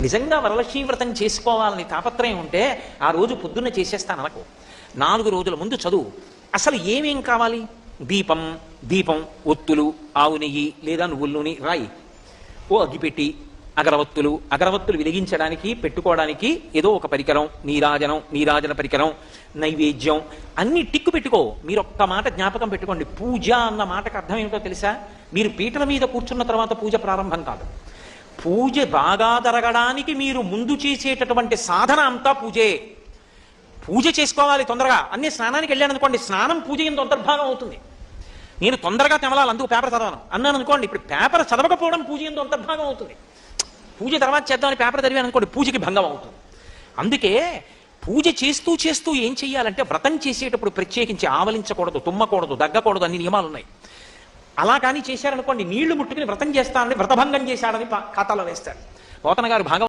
నిజంగా వరలక్ష్మీ వ్రతం చేసుకోవాలని తాపత్రయం ఉంటే ఆ రోజు పొద్దున్న చేసేస్తాను అనకు. 4 రోజుల ముందు చదువు. అసలు ఏమేం కావాలి? దీపం, ఒత్తులు, ఆవు నెయ్యి లేదా నువ్వుల నూనె రాయి. ఓ అగ్గిపెట్టి, అగరవత్తులు వెలిగించడానికి పెట్టుకోవడానికి ఏదో ఒక పరికరం, నీరాజన పరికరం, నైవేద్యం అన్ని టిక్కు పెట్టుకో. మీరు ఒక్క మాట జ్ఞాపకం పెట్టుకోండి. పూజ అన్న మాటకు అర్థం ఏమిటో తెలుసా? మీరు పీటల మీద కూర్చున్న తర్వాత పూజ ప్రారంభం కాదు. పూజ బాగా జరగడానికి మీరు ముందు చేసేటటువంటి సాధన అంతా పూజే. పూజ చేసుకోవాలి తొందరగా. అన్ని స్నానానికి వెళ్ళాను అనుకోండి, స్నానం పూజ ఎంతో అంతర్భాగం అవుతుంది. నేను తొందరగా తెమలాలి, అందుకు పేపర్ చదవను అన్నాను అనుకోండి, ఇప్పుడు పేపర్ చదవకపోవడం పూజ ఎంతో అంతర్భాగం అవుతుంది. పూజ తర్వాత చేద్దామని పేపర్ చదివాను అనుకోండి, పూజకి భంగం అవుతుంది. అందుకే పూజ చేస్తూ ఏం చెయ్యాలంటే, వ్రతం చేసేటప్పుడు ప్రత్యేకించి ఆవలించకూడదు, తుమ్మకూడదు, దగ్గకూడదు, అన్ని నియమాలు ఉన్నాయి. అలా కానీ చేశారనుకోండి, నీళ్లు ముట్టుకుని వ్రతం చేస్తానని వ్రతభంగం చేశాడని ఖాతాలో వేస్తాడు. పోతన గారు భాగవతం